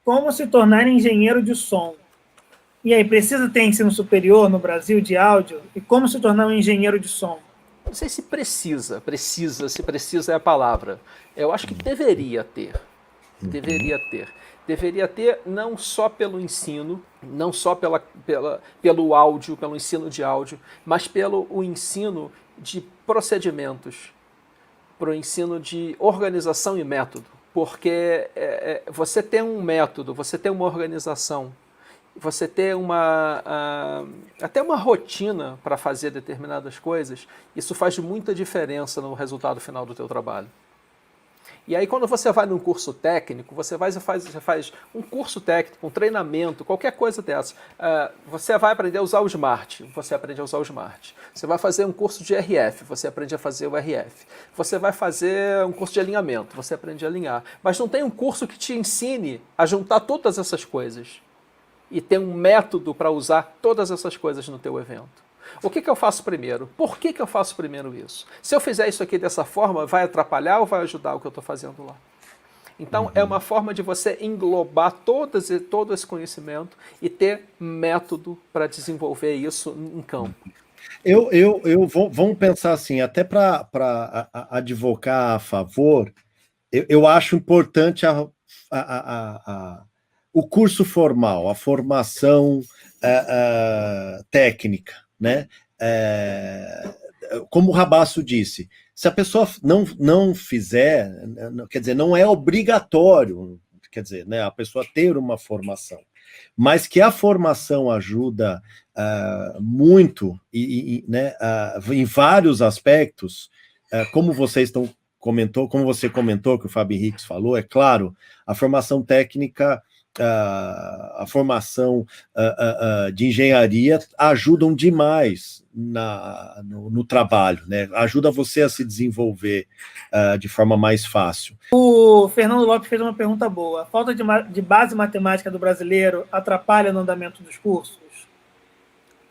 como se tornar engenheiro de som. E aí, precisa ter ensino superior no Brasil de áudio? E como se tornar um engenheiro de som? Não sei se se precisa é a palavra. Eu acho que deveria ter. Deveria ter. Deveria ter não só pelo ensino, não só pelo áudio, pelo ensino de áudio, mas pelo o ensino de procedimentos, para o ensino de organização e método. Porque você tem um método, você tem uma organização, você ter até uma rotina para fazer determinadas coisas, isso faz muita diferença no resultado final do teu trabalho. E aí quando você vai num curso técnico, você faz um curso técnico, um treinamento, qualquer coisa dessa, você vai aprender a usar o Smart, você aprende a usar o Smart. Você vai fazer um curso de RF, você aprende a fazer o RF. Você vai fazer um curso de alinhamento, você aprende a alinhar. Mas não tem um curso que te ensine a juntar todas essas coisas e ter um método para usar todas essas coisas no teu evento. O que eu faço primeiro? Por que eu faço primeiro isso? Se eu fizer isso aqui dessa forma, vai atrapalhar ou vai ajudar o que eu estou fazendo lá? Então, é uma forma de você englobar todo esse conhecimento e ter método para desenvolver isso em campo. Vamos pensar assim, até para advocar a favor, eu acho importante o curso formal, a formação técnica, né? Como o Rabasso disse, se a pessoa não fizer, quer dizer, não é obrigatório, quer dizer, né, a pessoa ter uma formação, mas que a formação ajuda muito né, em vários aspectos, como você comentou, que o Fábio Henriques falou, é claro, a formação técnica, a formação de engenharia ajudam demais no trabalho, né? Ajuda você a se desenvolver de forma mais fácil. O Fernando Lopes fez uma pergunta boa. A falta de base matemática do brasileiro atrapalha no andamento dos cursos?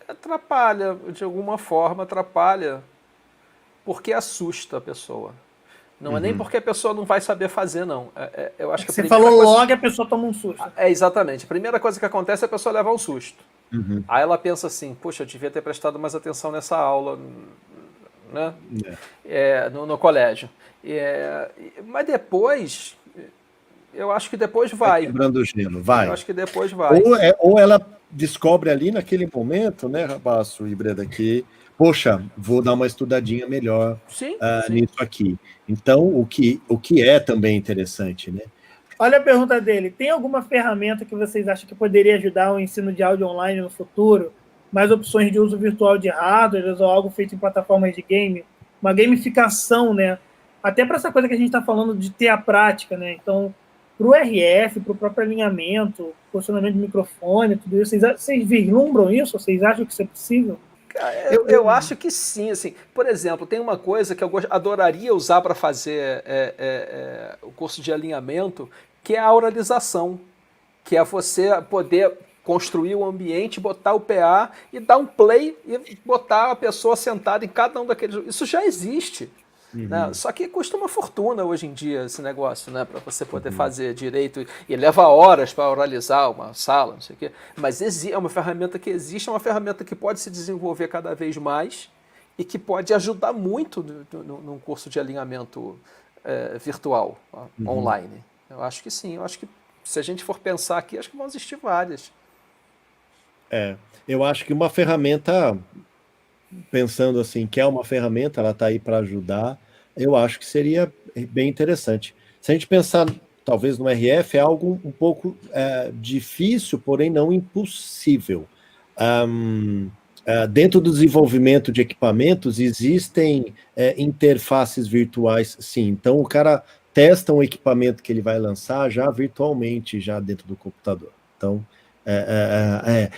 Atrapalha, de alguma forma atrapalha, porque assusta a pessoa. Não é nem porque a pessoa não vai saber fazer, não. Eu acho que você falou logo e a pessoa toma um susto. Exatamente. A primeira coisa que acontece é a pessoa levar um susto. Aí ela pensa assim, poxa, eu devia ter prestado mais atenção nessa aula, né? No colégio. Mas depois, eu acho que depois vai. Quebrando o gelo, vai. Eu acho que depois vai. Ou ela descobre ali naquele momento, né, Rabasso e Breda, que poxa, vou dar uma estudadinha melhor nisso aqui. Então, o que é também interessante, né? Olha a pergunta dele. Tem alguma ferramenta que vocês acham que poderia ajudar o ensino de áudio online no futuro? Mais opções de uso virtual de hardware ou algo feito em plataformas de game? Uma gamificação, né? Até para essa coisa que a gente está falando de ter a prática, né? Então, para o RF, para o próprio alinhamento, posicionamento de microfone, tudo isso, vocês vislumbram isso? Vocês acham que isso é possível? Eu acho que sim, assim, por exemplo, tem uma coisa que eu adoraria usar para fazer o curso de alinhamento, que é a auralização, que é você poder construir o ambiente, botar o PA e dar um play e botar a pessoa sentada em cada um daqueles... Isso já existe. Né? Só que custa uma fortuna hoje em dia esse negócio, né? Para você poder fazer direito, e leva horas para oralizar uma sala, não sei o quê. Mas é uma ferramenta que existe, é uma ferramenta que pode se desenvolver cada vez mais e que pode ajudar muito num curso de alinhamento virtual, online. Eu acho que sim, eu acho que se a gente for pensar aqui, acho que vão existir várias. Eu acho que uma ferramenta, pensando assim, que é uma ferramenta, ela está aí para ajudar, eu acho que seria bem interessante. Se a gente pensar, talvez no RF, é algo um pouco difícil, porém não impossível. Dentro do desenvolvimento de equipamentos, existem interfaces virtuais, sim. Então, o cara testa um equipamento que ele vai lançar já virtualmente, já dentro do computador. Então,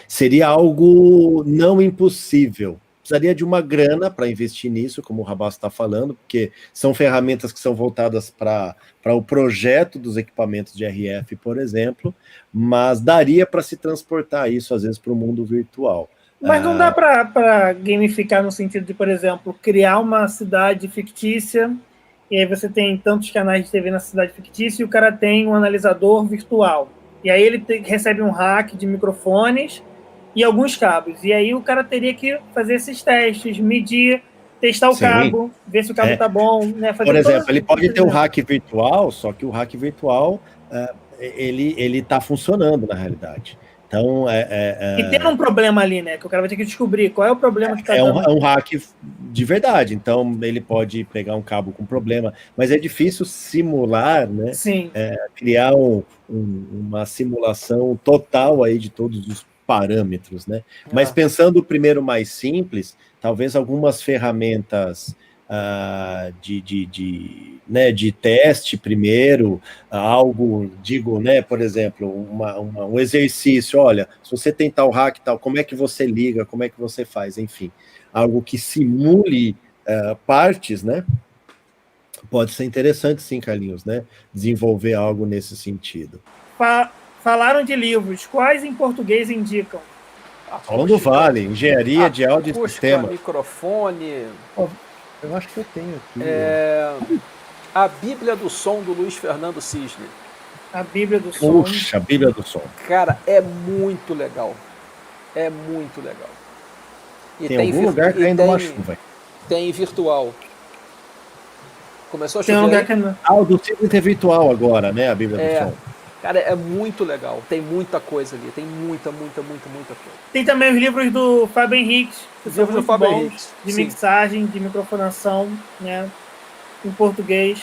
seria algo não impossível. Precisaria de uma grana para investir nisso, como o Rabasso está falando, porque são ferramentas que são voltadas para o projeto dos equipamentos de RF, por exemplo, mas daria para se transportar isso, às vezes, para o mundo virtual. Mas não dá para gamificar no sentido de, por exemplo, criar uma cidade fictícia, e aí você tem tantos canais de TV na cidade fictícia, e o cara tem um analisador virtual. E aí ele recebe um rack de microfones e alguns cabos. E aí o cara teria que fazer esses testes, medir, testar o Sim. cabo, ver se o cabo tá bom, né? Por exemplo, ele pode ter um hack virtual, só que o hack virtual ele está funcionando na realidade. Então, E tem um problema ali, né? Que o cara vai ter que descobrir qual é o problema que está dando. É um hack de verdade. Então, ele pode pegar um cabo com problema, mas é difícil simular, né? Sim. Criar uma simulação total aí de todos os parâmetros, né? Mas pensando primeiro mais simples, talvez algumas ferramentas de teste primeiro, algo, digo, né, por exemplo, um exercício, olha, se você tem tal hack, tal, como é que você liga, como é que você faz, enfim, algo que simule partes, né, pode ser interessante sim, Carlinhos, né, desenvolver algo nesse sentido. Falaram de livros, quais em português indicam? Som do Vale, Engenharia de Áudio e Sistema. Microfone. Eu acho que eu tenho aqui. A Bíblia do Som, do Luiz Fernando Cisne. A Bíblia do Som. Puxa, a Bíblia do Som. Cara, é muito legal. É muito legal. E tem algum lugar caindo uma chuva. Tem virtual. Começou a chover. Tem um lugar que não. O do Cisne é virtual agora, né? A Bíblia do Som. Cara, é muito legal. Tem muita coisa ali. Tem muita coisa. Tem também os livros do Fábio Henriques, que são muito bons, de mixagem, de microfonação, né? Em português.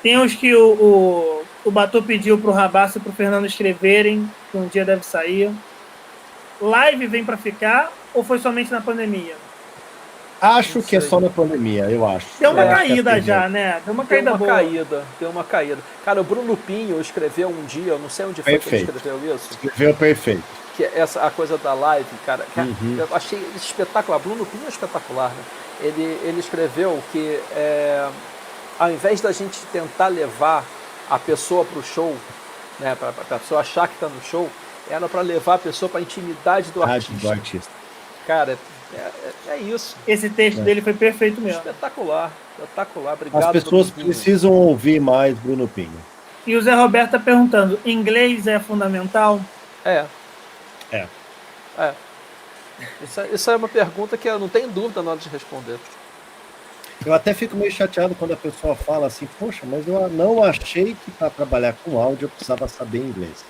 Tem os que o Batu pediu pro Rabassa e pro Fernando escreverem, que um dia deve sair. Live vem para ficar ou foi somente na pandemia? Acho que é só na pandemia, eu acho. Deu uma caída já, né? Deu uma caída boa. Deu uma caída. Cara, o Bruno Pinho escreveu um dia, eu não sei onde foi que ele escreveu isso. Escreveu perfeito. Que a coisa da live, cara, eu achei espetacular. Bruno Pinho é espetacular, né? Ele escreveu que ao invés da gente tentar levar a pessoa para o show, né, para a pessoa achar que está no show, era para levar a pessoa para a intimidade do artista. Cara, é isso. Esse texto dele foi perfeito mesmo. Espetacular. Obrigado. As pessoas precisam ouvir mais Bruno Pinho. E o Zé Roberto está perguntando, inglês é fundamental? Isso é uma pergunta que eu não tenho dúvida na hora de responder. Eu até fico meio chateado quando a pessoa fala assim, poxa, mas eu não achei que para trabalhar com áudio eu precisava saber inglês.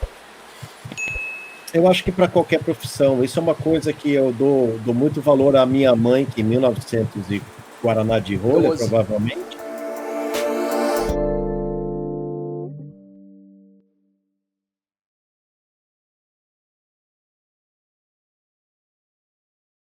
Eu acho que para qualquer profissão, isso é uma coisa que eu dou muito valor à minha mãe, que em 1900 e Guaraná de rolha, provavelmente,